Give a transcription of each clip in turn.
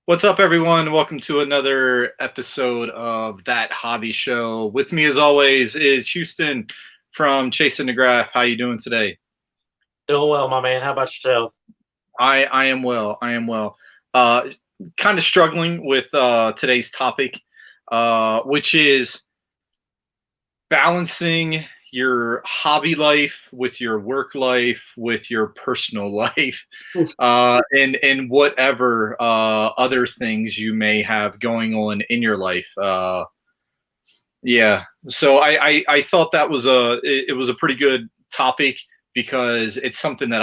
What's up, everyone? Welcome to another episode of That Hobby Show. With me, as always, is Houston from Chasing the Graph. How you doing today? Doing well, my man. How about yourself? I am well. I am well. Uh, kind of struggling with today's topic, which is balancing your hobby life with your work life with your personal life, and whatever other things you may have going on in your life. Yeah, so I thought that was it was a pretty good topic because it's something that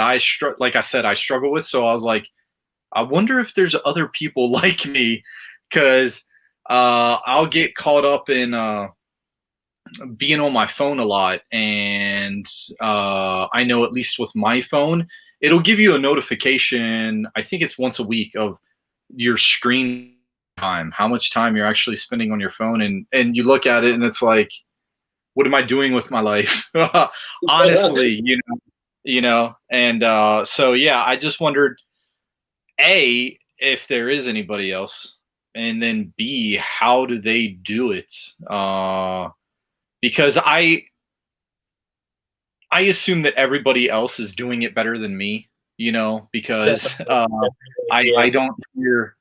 like I said, I struggle with. So I was like, I wonder if there's other people like me, because I'll get caught up in being on my phone a lot, and I know, at least with my phone, it'll give you a notification. I think it's once a week, of your screen time, how much time you're actually spending on your phone, and you look at it and it's like, what am I doing with my life? Honestly, and so yeah, I just wondered, A, if there is anybody else, and then B, how do they do it? Because I assume that everybody else is doing it better than me, because Definitely. I Yeah. don't hear,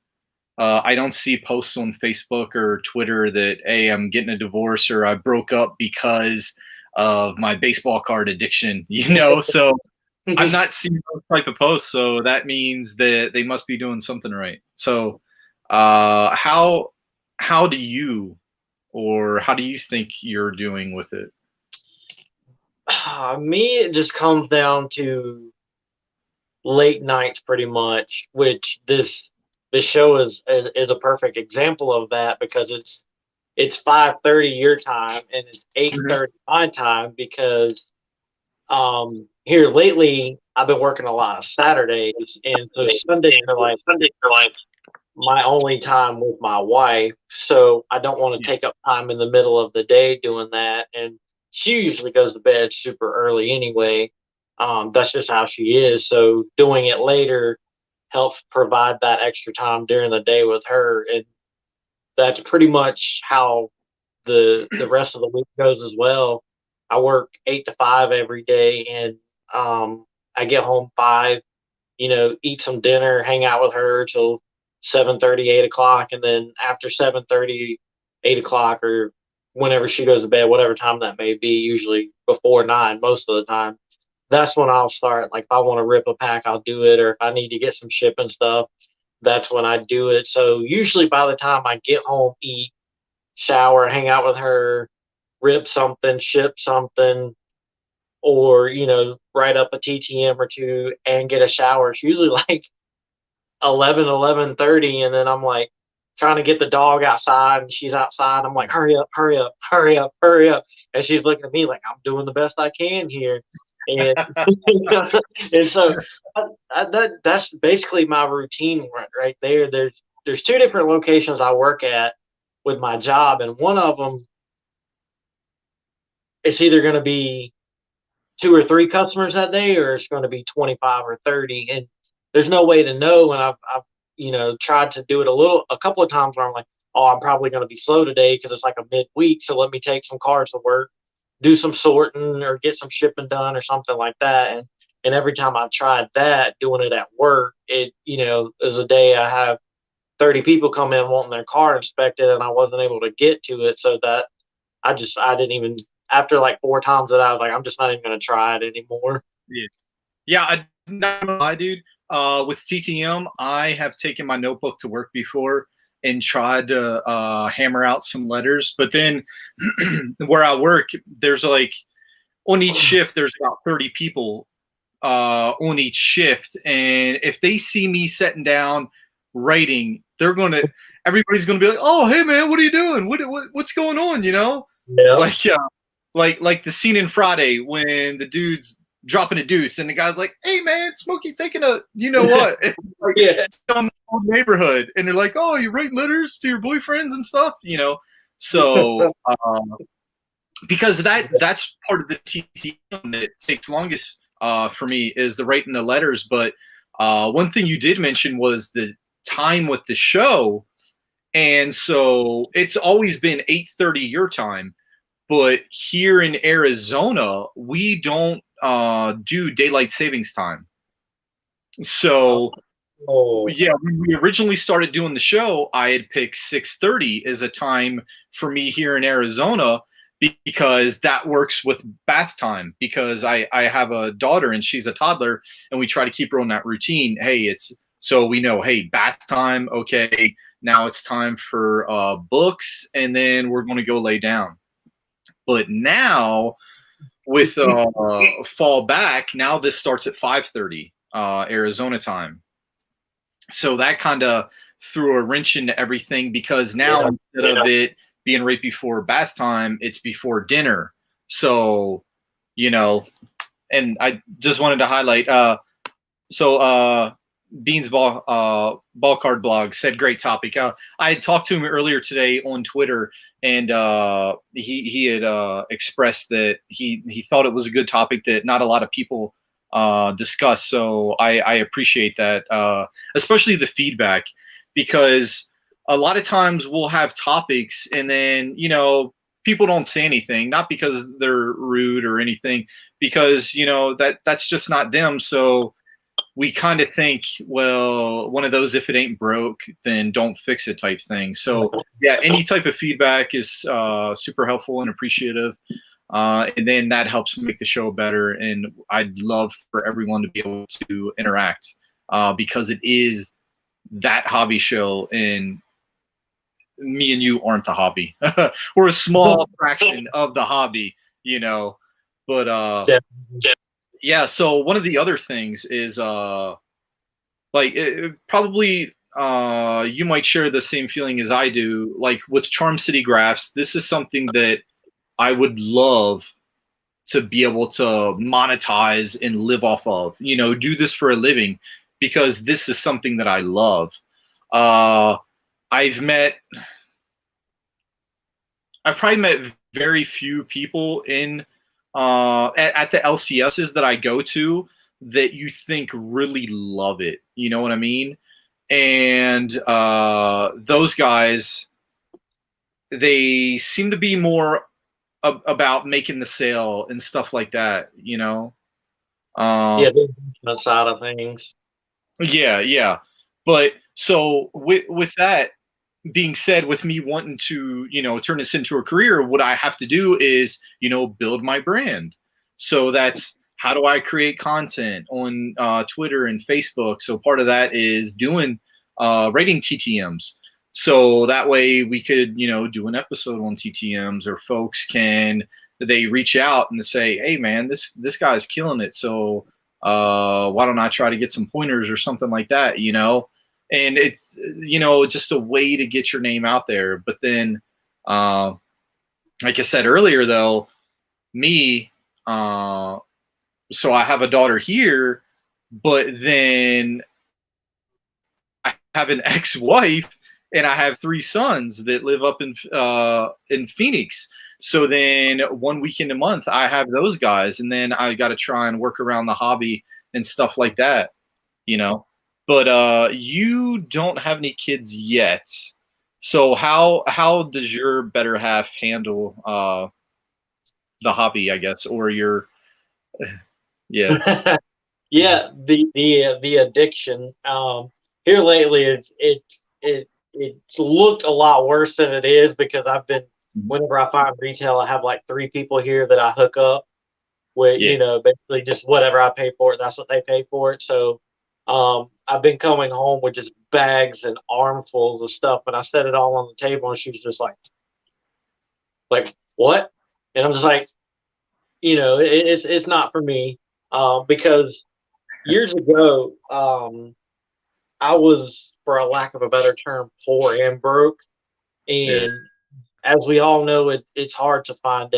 I don't see posts on Facebook or Twitter that, hey, I'm getting a divorce, or I broke up because of my baseball card addiction, So I'm not seeing those type of posts, so that means that they must be doing something right. So, how do you, or how do you think you're doing with it? Me, it just comes down to late nights, pretty much. Which this show is a perfect example of that because it's 5:30 your time and it's eight Mhm. thirty my time because here lately I've been working a lot of Saturdays and so Sundays are like my only time with my wife, so I don't want to Yeah. take up time in the middle of the day doing that. And she usually goes to bed super early anyway. That's just how she is. So doing it later helps provide that extra time during the day with her, and that's pretty much how the rest of the week goes as well. I work 8 to 5 every day, and I get home 5, eat some dinner, hang out with her till 7:30, 8 o'clock, and then after 7:30, 8 o'clock, or whenever she goes to bed, whatever time that may be, usually before 9 most of the time. That's when I'll start. Like if I want to rip a pack, I'll do it, or if I need to get some shipping stuff, that's when I do it. So usually by the time I get home, eat, shower, hang out with her, rip something, ship something, or write up a TTM or two and get a shower. It's usually like 11:30, and then I'm like trying to get the dog outside, and she's outside. I'm like, hurry up, hurry up, hurry up, hurry up, and she's looking at me like I'm doing the best I can here. And and so that's basically my routine right there. There's two different locations I work at with my job, and one of them, it's either going to be two or three customers that day, or it's going to be 25 or 30. And there's no way to know. And I've tried to do it a couple of times where I'm like, oh, I'm probably going to be slow today because it's like a midweek. So let me take some cars to work, do some sorting or get some shipping done or something like that. And every time I've tried that, doing it at work, there's a day I have 30 people come in wanting their car inspected and I wasn't able to get to it. So that I didn't even, after like 4 times that I was like, I'm just not even going to try it anymore. Yeah. Yeah, I not gonna lie, dude. With TTM, I have taken my notebook to work before and tried to hammer out some letters, but then where I work, there's like, on each shift, there's about 30 people on each shift, and if they see me sitting down writing, everybody's gonna be like, "Oh, hey man, what are you doing? What's going on?" Yeah. Like, like the scene in Friday when the dude's dropping a deuce and the guy's like, "Hey man, Smokey's taking a, you know what?" Like Yeah. some neighborhood, and they're like, "Oh, you write letters to your boyfriends and stuff." So because that's part of the TTM that takes longest for me, is the writing the letters. But one thing you did mention was time with the show. And so it's always been 8:30 your time, but here in Arizona, we don't do daylight savings time. So Oh, yeah, when we originally started doing the show, I had picked 6:30 as a time for me here in Arizona because that works with bath time because I have a daughter and she's a toddler and we try to keep her on that routine. Hey, it's so we know, hey, bath time, okay, now it's time for books and then we're going to go lay down. But now with fall back, now this starts at 5:30 Arizona time. So that kind of threw a wrench into everything because now yeah. instead of it being right before bath time, it's before dinner. So, you know, and I just wanted to highlight Beans ball card blog said great topic. I had talked to him earlier today on Twitter, and he had expressed that he thought it was a good topic that not a lot of people discuss. So I appreciate that, especially the feedback, because a lot of times we'll have topics and then people don't say anything, not because they're rude or anything, because that's just not them. So we kind of think, well, one of those, if it ain't broke, then don't fix it type thing. So yeah, any type of feedback is super helpful and appreciative. And then that helps make the show better. And I'd love for everyone to be able to interact because it is that hobby show, and me and you aren't the hobby. We're a small fraction of the hobby, but Yeah. yeah. So one of the other things is like probably you might share the same feeling as I do. Like with Charm City Graphs, this is something that I would love to be able to monetize and live off of. Do this for a living because this is something that I love. Uh, I've probably met very few people in at the LCSs that I go to that you think really love it. You know what I mean? And those guys, they seem to be more about making the sale and stuff like that. Yeah, Uh, the investment side of things. yeah, yeah. But so with that being said, with me wanting to turn this into a career, what I have to do is build my brand. So that's how do I create content on Twitter and Facebook. So part of that is doing writing TTMs, so that way we could do an episode on TTMs, or folks can, they reach out and say, hey man, this guy's killing it, so why don't I try to get some pointers or something like that. And it's just a way to get your name out there. But then like I said earlier though, me so I have a daughter here, but then I have an ex-wife and I have 3 sons that live up in Phoenix. So then one weekend a month I have those guys, and then I got to try and work around the hobby and stuff like that, you know. But you don't have any kids yet. So how does your better half handle the hobby, I guess, or your yeah. Yeah, the addiction. Here lately, it's looked a lot worse than it is because I've been, whenever I find retail, I have like 3 people here that I hook up with. Yeah. Basically just whatever I pay for it, that's what they pay for it. So, I've been coming home with just bags and armfuls of stuff, and I set it all on the table, and she was just like what? And I'm just like, it's not for me, because years ago, I was, for a lack of a better term, poor and broke. Yeah. And as we all know, it's hard to find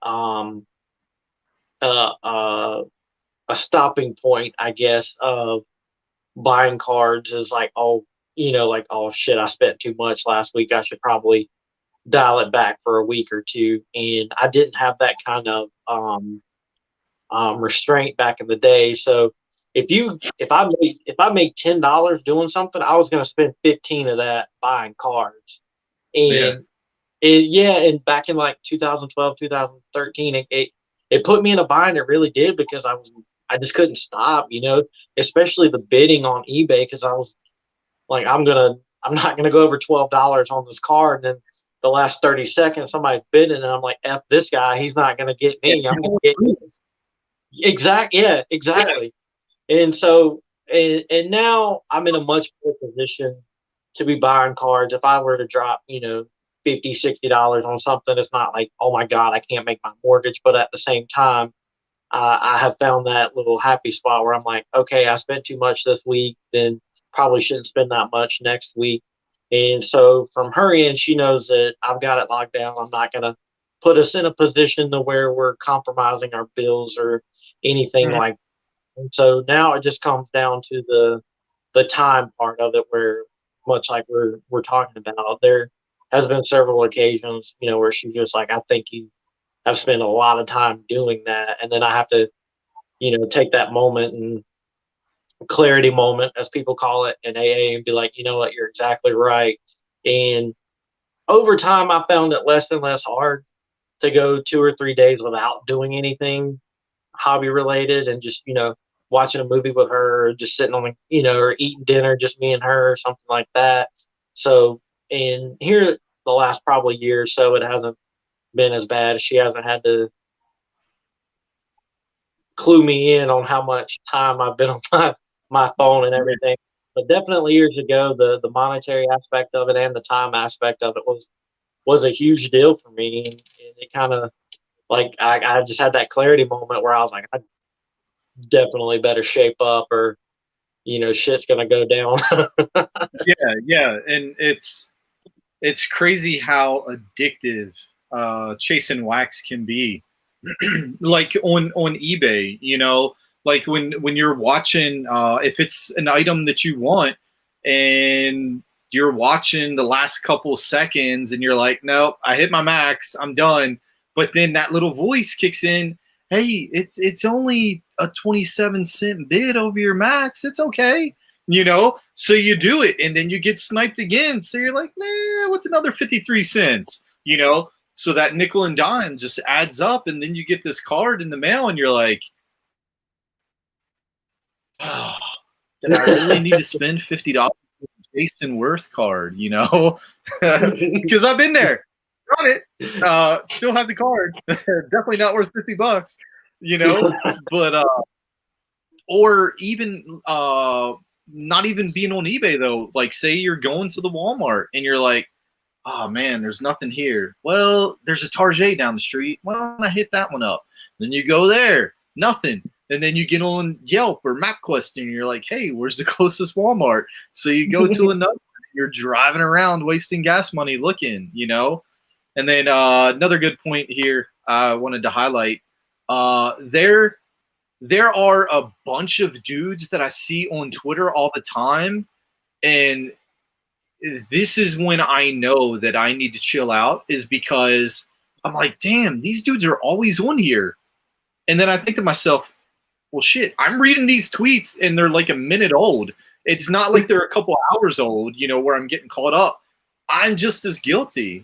um, uh, uh, a stopping point, I guess, of buying cards. Is like, oh, like, oh shit, I spent too much last week. I should probably dial it back for a week or two. And I didn't have that kind of restraint back in the day. So if I made $10 doing something, I was gonna spend 15 of that buying cards. Yeah. And yeah, and back in like 2012, 2013, it put me in a bind. It really did because I just couldn't stop, especially the bidding on eBay because I was like, I'm not gonna go over $12 on this card, and then the last 30 seconds somebody's bidding, and I'm like, F this guy, he's not gonna get Yeah. me. I'm gonna get him. Yeah, exactly. And so, and now I'm in a much better position to be buying cards. If I were to drop, 50, $60 on something, it's not like, oh my God, I can't make my mortgage. But at the same time, I have found that little happy spot where I'm like, okay, I spent too much this week, then probably shouldn't spend that much next week. And so from her end, she knows that I've got it locked down. I'm not going to put us in a position to where we're compromising our bills or anything Mhm. like that. And so now it just comes down to the time part of it where much like we're talking about, there has been several occasions, where she's just like, I think you have spent a lot of time doing that. And then I have to, take that moment and clarity moment, as people call it in AA, and be like, you know what, you're exactly right. And over time, I found it less and less hard to go 2 or 3 days without doing anything hobby related and just, watching a movie with her or just sitting on the, or eating dinner, just me and her or something like that. So, and here the last probably year or so, it hasn't been as bad. She hasn't had to clue me in on how much time I've been on my phone and everything. But definitely years ago, the monetary aspect of it and the time aspect of it was a huge deal for me, and it kind of like I just had that clarity moment where I was like, I definitely better shape up, or shit's gonna go down. Yeah, yeah, and it's crazy how addictive chasing wax can be. Like on eBay, like when you're watching, if it's an item that you want and you're watching the last couple seconds and you're like, nope, I hit my max, I'm done. But then that little voice kicks in, hey, it's only a 27-cent bid over your max. It's okay. So you do it and then you get sniped again. So you're like, man, what's another 53 cents? So that nickel and dime just adds up, and then you get this card in the mail, and you're like, oh, did I really need to spend $50 for a Jason Worth card? Because I've been there, got it, still have the card, definitely not worth $50, but or even not even being on eBay though. Like, say you're going to the Walmart and you're like, oh man, there's nothing here. Well, there's a Target down the street. Why don't I hit that one up? Then you go there, nothing. And then you get on Yelp or MapQuest and you're like, hey, where's the closest Walmart? So you go to another. You're driving around wasting gas money looking. And then another good point here I wanted to highlight. There are a bunch of dudes that I see on Twitter all the time, and this is when I know that I need to chill out, is because I'm like, damn, these dudes are always on here. And then I think to myself, well, shit, I'm reading these tweets and they're like a minute old. It's not like they're a couple hours old, where I'm getting caught up. I'm just as guilty.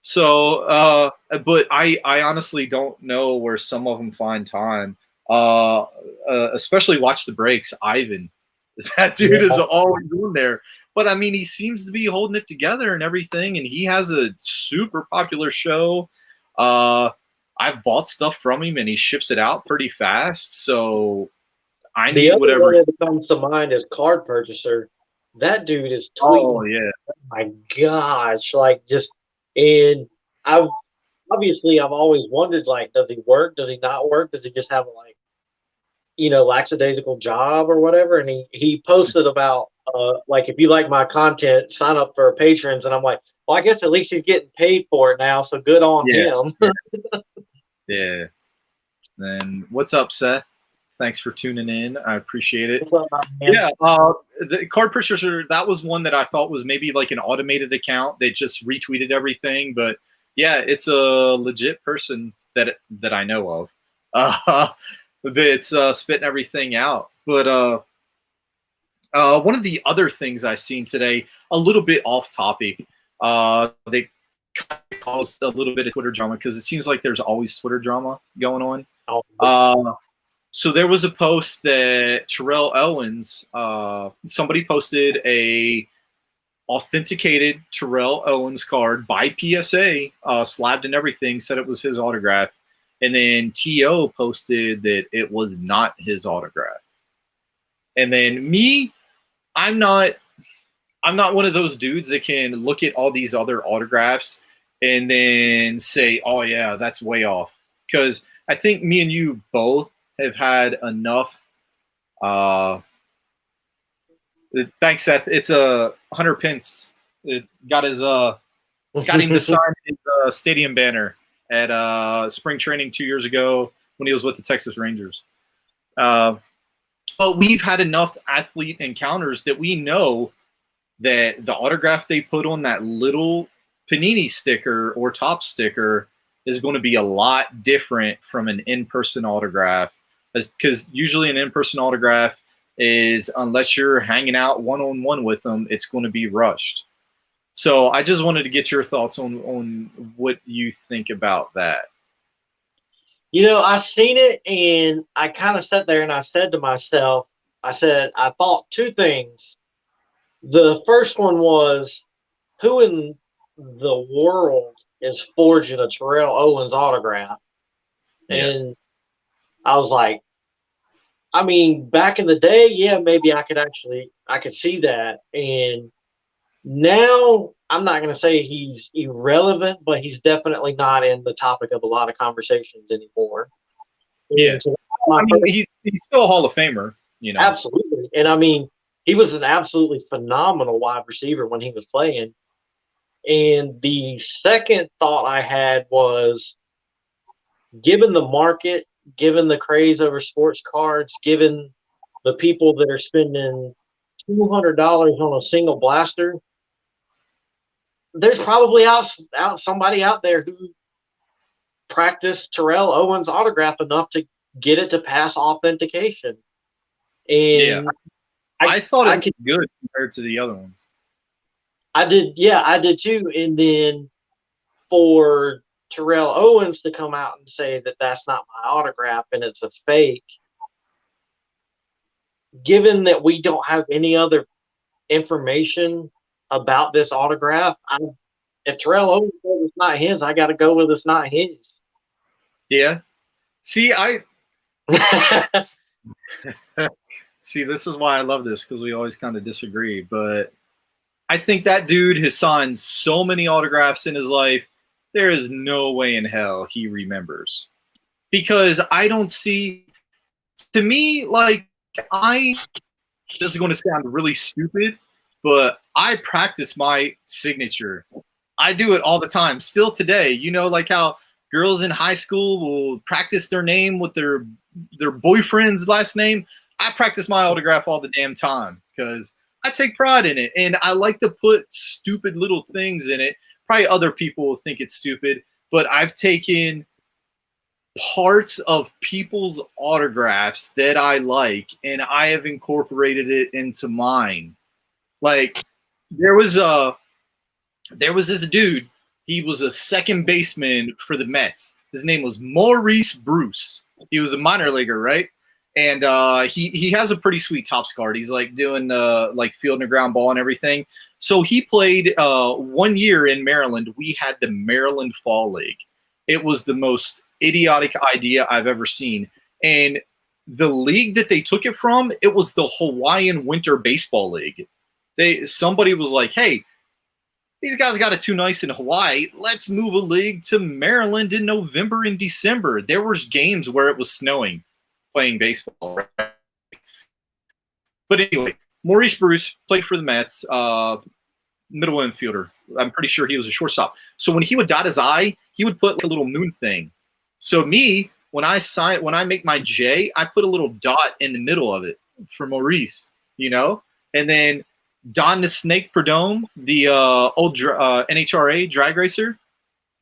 So, but I honestly don't know where some of them find time. Especially watch the breaks, Ivan. That dude is Yeah. always in there. But I mean, he seems to be holding it together and everything, and he has a super popular show. I've bought stuff from him, and he ships it out pretty fast. So I The need other one whatever. that comes to mind is Card Purchaser. That dude is Oh tweeting. yeah, My gosh, like just and I've obviously I've always wondered, like, does he work? Does he not work? Does he just have a lackadaisical job or whatever? And he posted about like, if you like my content, sign up for patrons. And I'm like, well, I guess at least he's getting paid for it now, so good on yeah, him. yeah. Then what's up, Seth? Thanks for tuning in. I appreciate it. What's up, man? Yeah, the card purchaser, that was one that I thought was maybe like an automated account. They just retweeted everything, but yeah, it's a legit person that I know of. Uh, that's spitting everything out. But one of the other things I've seen today, a little bit off topic, they kind of caused a little bit of Twitter drama because it seems like there's always Twitter drama going on. Oh, So there was a post that Terrell Owens, somebody posted a authenticated Terrell Owens card by PSA, slabbed and everything, said it was his autograph. And then TO posted that it was not his autograph. And then me, I'm not one of those dudes that can look at all these other autographs and then say, oh yeah, that's way off. Because I think me and you both have had enough. Thanks, Seth. It's a Hunter Pence. It got his got him to sign his stadium banner at spring training 2 years ago when he was with the Texas Rangers. But we've had enough athlete encounters that we know that the autograph they put on that little Panini sticker or top sticker is going to be a lot different from an in-person autograph, because usually an in-person autograph is, unless you're hanging out one-on-one with them, it's going to be rushed. So I just wanted to get your thoughts on what you think about that. I seen it and I kind of sat there and I said to myself, I thought two things. The first one was, who in the world is forging a Terrell Owens autograph? Yeah. And I was like, I mean, back in the day, yeah, maybe I could see that. And now I'm not going to say he's irrelevant, but he's definitely not in the topic of a lot of conversations anymore. Yeah. And so I mean, he's still a Hall of Famer, absolutely. And I mean, he was an absolutely phenomenal wide receiver when he was playing. And the second thought I had was, given the market, given the craze over sports cards, given the people that are spending $200 on a single blaster, there's probably out somebody out there who practiced Terrell Owens' autograph enough to get it to pass authentication. And yeah, I thought it was good compared to the other ones. I did too. And then for Terrell Owens to come out and say that that's not my autograph and it's a fake, given that we don't have any other information about this autograph, if Terrell Owens says it's not his, I got to go with it's not his. Yeah. See, see, this is why I love this, because we always kind of disagree. But I think that dude has signed so many autographs in his life, there is no way in hell he remembers. Because I don't see, to me, like, this is going to sound really stupid, but I practice my signature. I do it all the time, still today. Like how girls in high school will practice their name with their boyfriend's last name. I practice my autograph all the damn time because I take pride in it, and I like to put stupid little things in it. Probably other people will think it's stupid, but I've taken parts of people's autographs that I like, and I have incorporated it into mine. Like there was this dude. He was a second baseman for the Mets. His name was Maurice Bruce. He was a minor leaguer, right? And he has a pretty sweet Topps card. He's like doing like fielding a ground ball and everything. So he played 1 year in Maryland. We had the Maryland Fall League. It was the most idiotic idea I've ever seen. And the league that they took it from, it was the Hawaiian Winter Baseball League. Somebody was like, hey, these guys got it too nice in Hawaii. Let's move a league to Maryland in November and December. There was games where it was snowing playing baseball. Right? But anyway, Maurice Bruce played for the Mets, middle infielder. I'm pretty sure he was a shortstop. So when he would dot his I, he would put like a little moon thing. So me, when I make my J, I put a little dot in the middle of it for Maurice, and then Don the Snake Perdome, the old NHRA drag racer,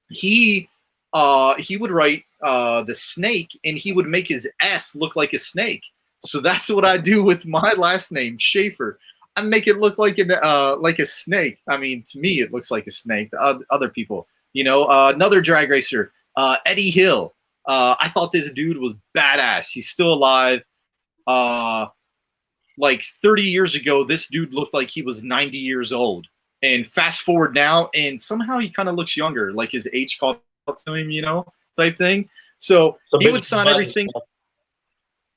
he would write the snake, and he would make his S look like a snake. So that's what I do with my last name, Schaefer. I make it look like a snake. I mean, to me, it looks like a snake. Other people, another drag racer, Eddie Hill. I thought this dude was badass. He's still alive. Like 30 years ago, this dude looked like he was 90 years old. And fast forward now, and somehow he kind of looks younger, like his age caught up to him, type thing. So he would sign everything.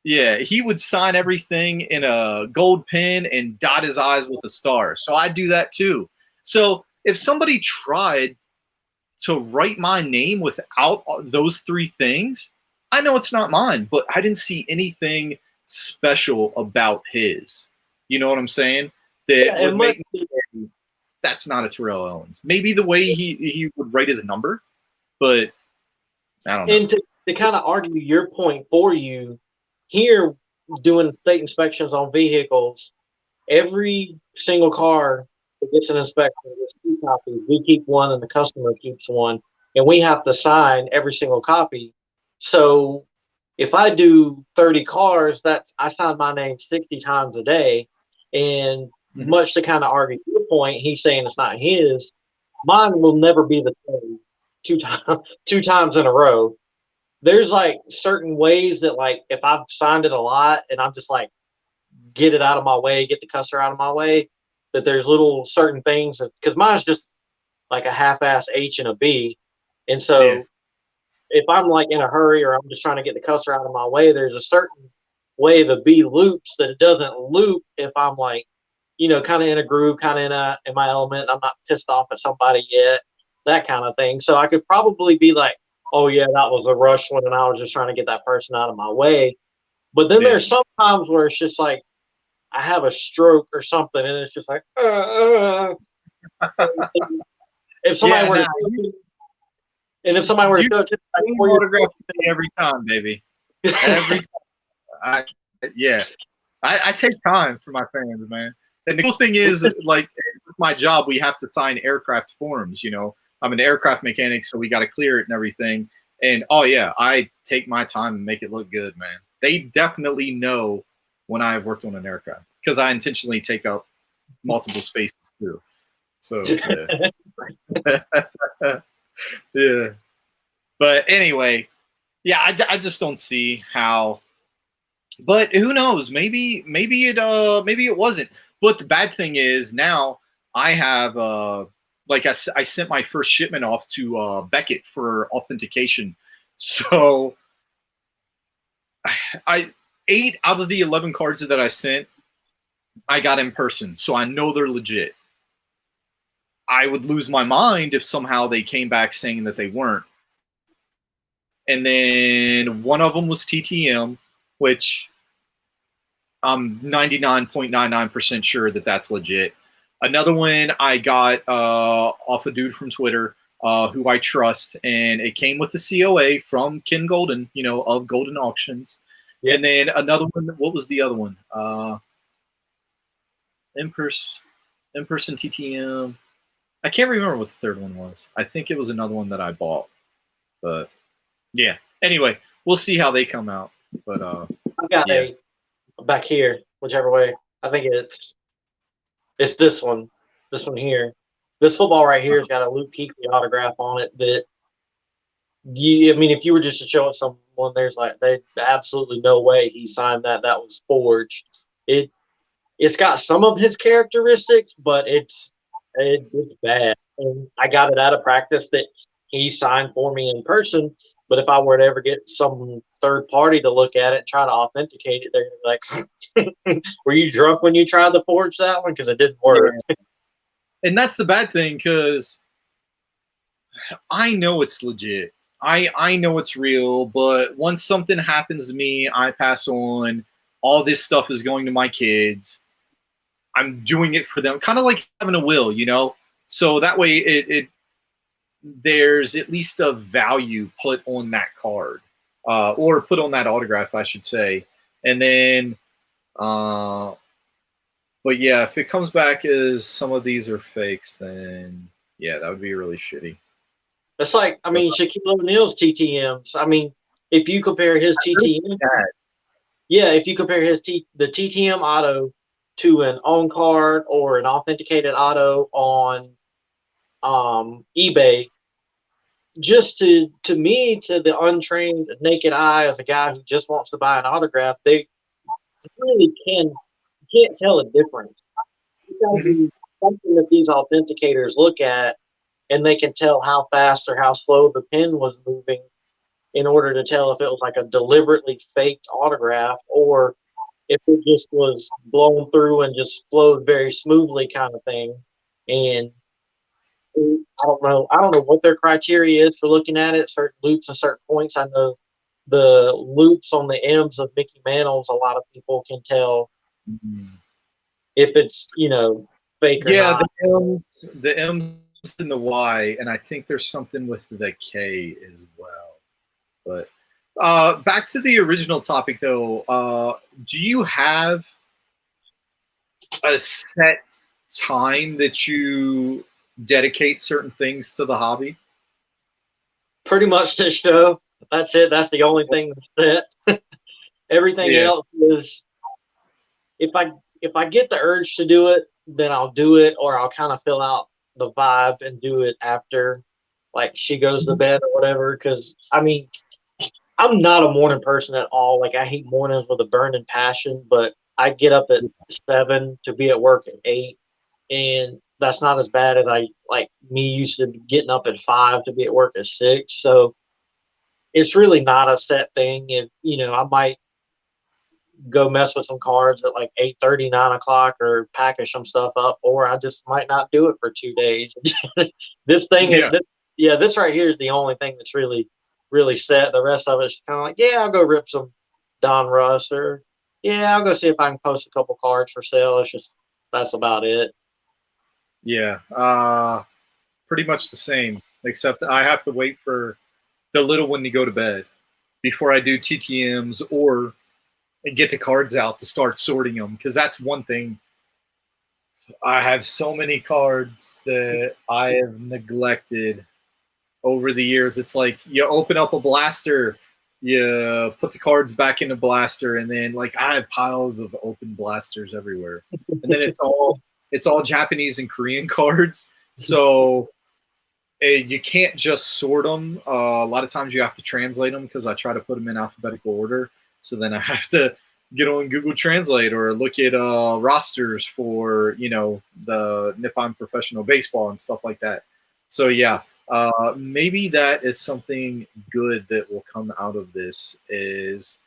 Yeah, he would sign everything in a gold pen and dot his eyes with a star. So I do that too. So if somebody tried to write my name without those three things, I know it's not mine, but I didn't see anything special about his. You know what I'm saying? That would make me say, that's not a Terrell Owens. Maybe the way he would write his number, but I don't know. And to kind of argue your point for you, here doing state inspections on vehicles, every single car that gets an inspection gets 2 copies. We keep one and the customer keeps one, and we have to sign every single copy. So if I do 30 cars, I sign my name 60 times a day. And much to kind of argue your point, he's saying it's not his. Mine will never be the same two times in a row. There's like certain ways that, like, if I've signed it a lot and I'm just like, get it out of my way, get the customer out of my way, that there's little certain things because mine's just like a half-ass H and a B. And so if I'm like in a hurry or I'm just trying to get the customer out of my way, there's a certain way the B loops that it doesn't loop if I'm like, kind of in a groove, kind of in my element. I'm not pissed off at somebody yet, that kind of thing. So I could probably be like, oh yeah, that was a rush one, and I was just trying to get that person out of my way. But then there's some times where it's just like I have a stroke or something, and it's just like, if somebody were to, and if somebody were to go to autograph me every time, baby, every time. I take time for my fans, man. And the cool thing is, like, with my job, we have to sign aircraft forms. I'm an aircraft mechanic, so we got to clear it and everything. And I take my time and make it look good, man. They definitely know when I've worked on an aircraft because I intentionally take up multiple spaces too. So yeah. But anyway, I just don't see how. But who knows? Maybe it wasn't. But the bad thing is now I have I sent my first shipment off to Beckett for authentication. So 8 out of the 11 cards that I sent, I got in person. So I know they're legit. I would lose my mind if somehow they came back saying that they weren't. And then one of them was TTM, which I'm 99.99% sure that that's legit. Another one I got off a dude from Twitter who I trust, and it came with the COA from Ken Golden, of Golden Auctions. Yeah. And then another one, what was the other one? In-person TTM. I can't remember what the third one was. I think it was another one that I bought. But yeah. Anyway, we'll see how they come out. But I got a back here, whichever way. I think it's this one. This one here. This football right here has got a Luke Kuechly autograph on it that if you were just to show it someone, there's absolutely no way he signed that. That was forged. It's got some of his characteristics, but it's bad. And I got it out of practice that he signed for me in person. But if I were to ever get some third party to look at it and try to authenticate it, they're going to be like, were you drunk when you tried to forge that one? Because it didn't work. Yeah. And that's the bad thing, because I know it's legit. I know it's real, but once something happens to me, I pass on. All this stuff is going to my kids. I'm doing it for them, kind of like having a will, So that way there's at least a value put on that card, or put on that autograph, I should say. And then, but yeah, if it comes back as some of these are fakes, then yeah, that would be really shitty. It's like, Shaquille O'Neal's TTMs. if you compare his TTM, yeah, if you compare the TTM auto to an on card or an authenticated auto on eBay, just to me, to the untrained naked eye, as a guy who just wants to buy an autograph, they really can't tell a difference. It's got to Mhm. be something that these authenticators look at, and they can tell how fast or how slow the pen was moving in order to tell if it was like a deliberately faked autograph or if it just was blown through and just flowed very smoothly, kind of thing. And I don't know what their criteria is for looking at it. Certain loops and certain points. I know the loops on the M's of Mickey Mantle's. A lot of people can tell Mhm. if it's fake or Yeah, not. The M's and the Y, and I think there's something with the K as well. But back to the original topic, though. Do you have a set time that you dedicate certain things to the hobby? Pretty much this show. That's it. That's the only thing that's set. Everything Yeah. else is if I get the urge to do it, then I'll do it, or I'll kind of fill out the vibe and do it after, like she goes to bed or whatever. Because I mean, I'm not a morning person at all. Like I hate mornings with a burning passion, but I get up at 7 to be at work at 8, and that's not as bad as I like me used to be getting up at 5 to be at work at 6. So it's really not a set thing. If I might go mess with some cards at like 8:30, 9 o'clock, or package some stuff up, or I just might not do it for 2 days. This thing is Yeah. this, yeah, this right here is the only thing that's really set. The rest of it's kind of like, yeah, I'll go rip some Don Russ, or yeah, I'll go see if I can post a couple cards for sale. It's just that's about it. Yeah. Pretty much the same, except I have to wait for the little one to go to bed before I do TTMs or get the cards out to start sorting them. Because that's one thing. I have so many cards that I have neglected over the years. It's like you open up a blaster, you put the cards back in the blaster, and then like I have piles of open blasters everywhere. And then it's all Japanese and Korean cards. So you can't just sort them. A lot of times you have to translate them because I try to put them in alphabetical order. So then I have to get on Google Translate or look at rosters for the Nippon Professional Baseball and stuff like that. So yeah, maybe that is something good that will come out of this is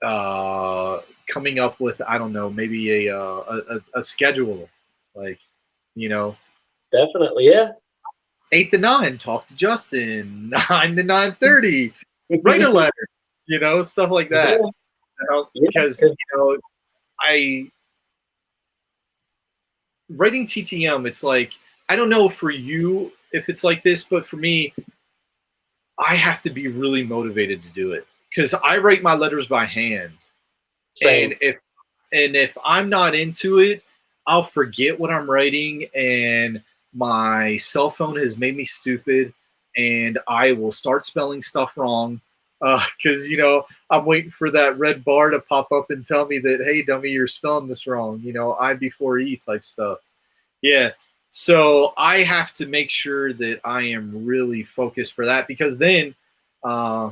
uh, coming up with, I don't know, maybe a schedule, like you know Definitely, yeah. 8 to 9, talk to Justin. 9 to 9:30, write a letter. Stuff like that. Yeah, yeah. Because I writing TTM. It's like I don't know for you if it's like this, but for me, I have to be really motivated to do it because I write my letters by hand, Same. and if I'm not into it, I'll forget what I'm writing, and my cell phone has made me stupid, and I will start spelling stuff wrong because I'm waiting for that red bar to pop up and tell me that, hey dummy, you're spelling this wrong. I before E type stuff. Yeah. So I have to make sure that I am really focused for that because then uh,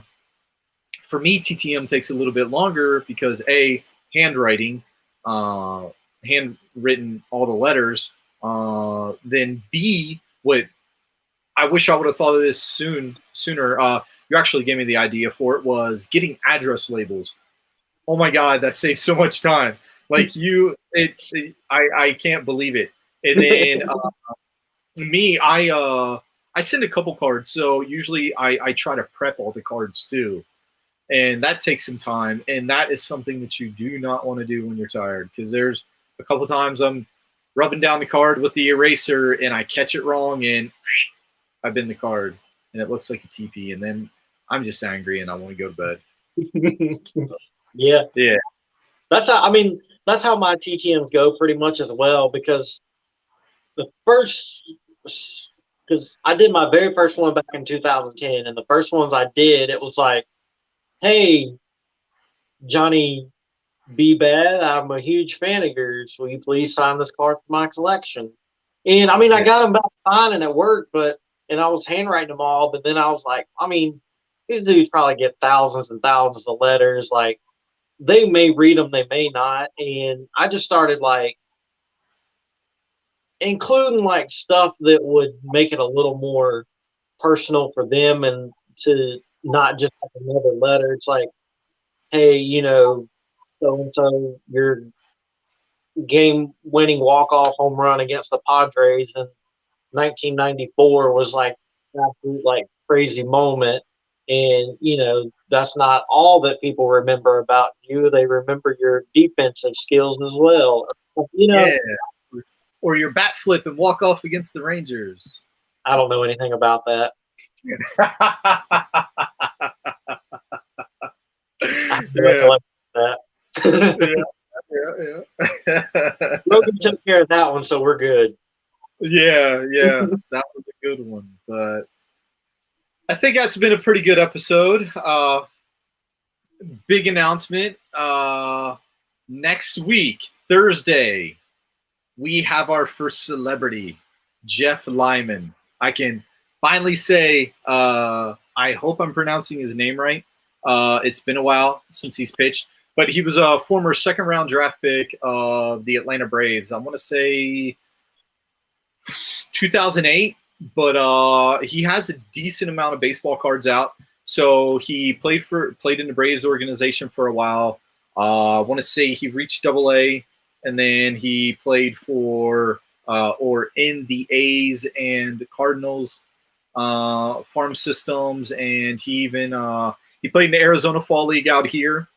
for me, TTM takes a little bit longer because A, handwriting, uh, handwritten all the letters. Then B, what I wish I would have thought of this sooner. You actually gave me the idea for it was getting address labels. Oh my God, that saves so much time. Like I can't believe it. And then me, I send a couple cards, so usually I try to prep all the cards too, and that takes some time, and that is something that you do not want to do when you're tired because there's a couple times I'm rubbing down the card with the eraser and I catch it wrong and I've been the card and it looks like a TP, and then I'm just angry and I want to go to bed. Yeah. Yeah. That's how my TTMs go pretty much as well, because the first because I did my very first one back in 2010, and the first ones I did, it was like, hey, Johnny B. Bad, I'm a huge fan of yours. Will you please sign this card for my collection? And I mean, I Yeah. got them back fine and it worked, and I was handwriting them all, but then I was like, I mean, these dudes probably get thousands and thousands of letters. Like, they may read them, they may not. And I just started like including like stuff that would make it a little more personal for them and to not just like another letter. It's like, hey, so and so, your game winning walk off home run against the Padres in 1994 was like an absolute like crazy moment. And that's not all that people remember about you. They remember your defensive skills as well. Yeah. Or your bat flip and walk off against the Rangers. I don't know anything about that. I have no Yeah. recollection of Yeah. that. Yeah. Logan took care of that one, so we're good. Yeah. Yeah. That was a good one. But I think that's been a pretty good episode. Big announcement. Next week, Thursday, we have our first celebrity, Jeff Lymon. I can finally say, I hope I'm pronouncing his name right. It's been a while since he's pitched, but he was a former second round draft pick of the Atlanta Braves. I want to say 2008, but he has a decent amount of baseball cards out. So he played in the Braves organization for a while. I want to say he reached Double A, and then he played for or in the A's and Cardinals farm systems, and he played in the Arizona Fall League out here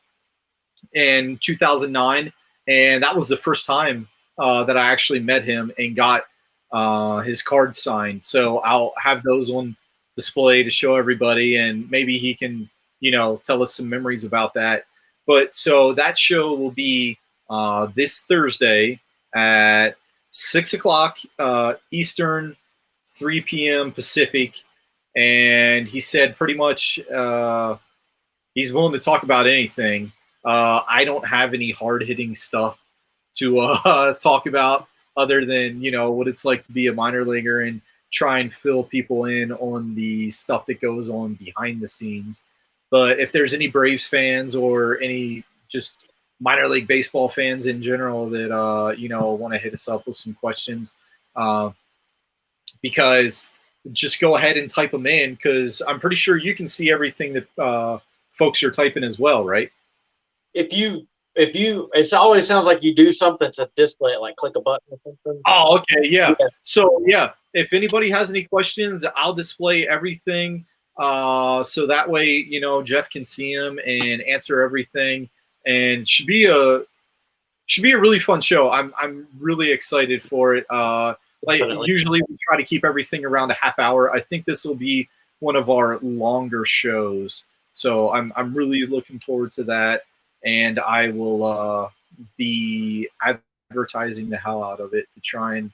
in 2009, and that was the first time that I actually met him and got his card signed. So I'll have those on display to show everybody, and maybe he can, tell us some memories about that. But so that show will be this Thursday at 6 o'clock Eastern, 3 p.m. Pacific. And he said pretty much he's willing to talk about anything. I don't have any hard hitting stuff to talk about other than what it's like to be a minor leaguer and try and fill people in on the stuff that goes on behind the scenes. But if there's any Braves fans or any just minor league baseball fans in general that want to hit us up with some questions, uh, because just go ahead and type them in, because I'm pretty sure you can see everything that folks are typing as well, right? It always sounds like you do something to display it, like click a button or something. Oh, okay, yeah. Yeah. So yeah, if anybody has any questions, I'll display everything, so that way Jeff can see them and answer everything, and should be a really fun show. I'm really excited for it. Like Definitely. usually we try to keep everything around a half hour. I think this will be one of our longer shows, so I'm really looking forward to that, and I will be advertising the hell out of it to try and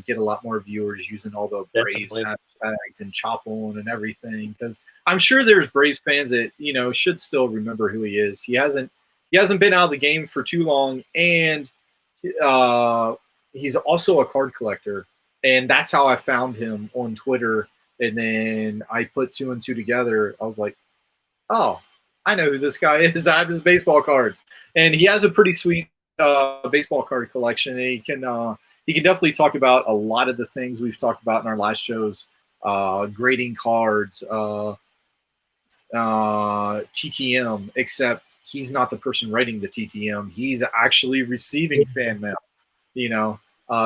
get a lot more viewers using all the Braves Definitely. hashtags and chop on and everything, because I'm sure there's Braves fans that should still remember who he is. He hasn't been out of the game for too long, and he's also a card collector, and that's how I found him on Twitter. And then I put two and two together. I was like, oh, I know who this guy is. I have his baseball cards, and he has a pretty sweet baseball card collection. And he can definitely talk about a lot of the things we've talked about in our last shows, grading cards, TTM, except he's not the person writing the TTM. He's actually receiving fan mail,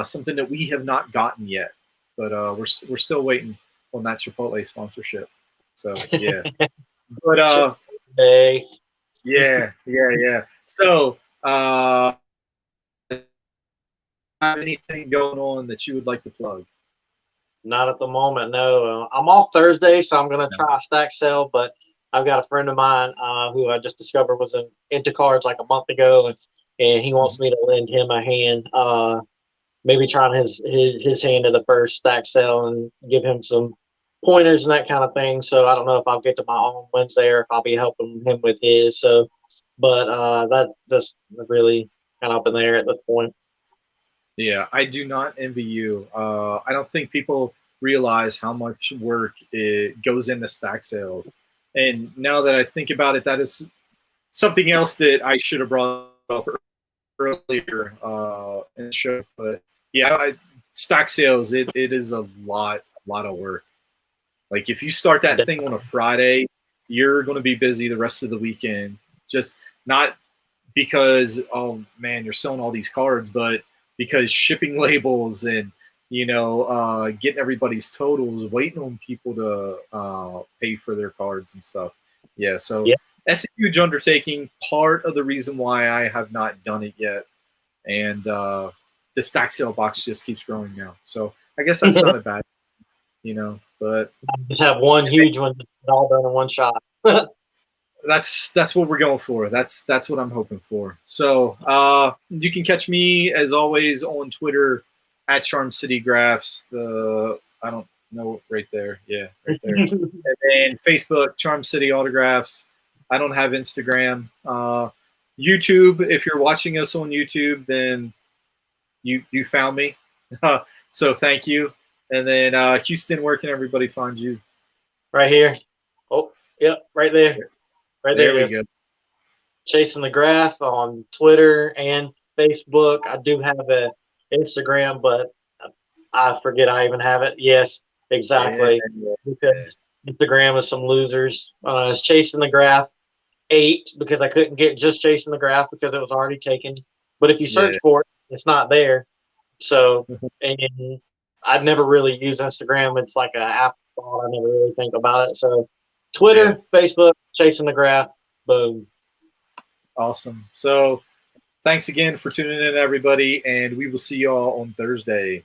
something that we have not gotten yet. But we're still waiting on that Chipotle sponsorship. So yeah. But Hey, yeah. So have anything going on that you would like to plug? not at the moment. No, I'm off Thursday, so I'm gonna No. try a stack sale. But I've got a friend of mine who I just discovered was into cards like a month ago, and he wants me to lend him a hand. maybe trying his hand at the first stack sale and give him some pointers and that kind of thing. So I don't know if I'll get to my own Wednesday or if I'll be helping him with his. So, but that's really kind of up in the air at this point. Yeah, I do not envy you. I don't think people realize how much work it goes into stack sales. And now that I think about it, that is something else that I should have brought up earlier in the show. But yeah, stack sales, it is a lot of work. Like if you start that thing on a Friday, you're going to be busy the rest of the weekend. Just not because, oh man, you're selling all these cards, but because shipping labels and getting everybody's totals, waiting on people to pay for their cards and stuff. Yeah, so Yeah. that's a huge undertaking. Part of the reason why I have not done it yet, and the stack sale box just keeps growing now. So I guess that's not a bad, but Just have one huge one all done in one shot. that's what we're going for. That's what I'm hoping for. So you can catch me as always on Twitter at Charm City Graphs. I don't know, right there. Yeah, right there. And then Facebook, Charm City Autographs. I don't have Instagram. YouTube, if you're watching us on YouTube, then you found me. So thank you. And then Houston, where can everybody find you? Right here. Oh, yep, right there. Right There there we it is. go. Chasing the Graph on Twitter and Facebook. I do have a Instagram, but I forget I even have it. Yes, Yeah, exactly. Because Instagram is some losers. It's Chasing the Graph 8 because I couldn't get just Chasing the Graph because it was already taken. But if you search yeah. for it, it's not there. So, and I've never really used Instagram. It's like an afterthought. I never really think about it. So, Yeah. Twitter, Facebook, Chasing the Graph, boom. Awesome. So thanks again for tuning in, everybody, and we will see y'all on Thursday.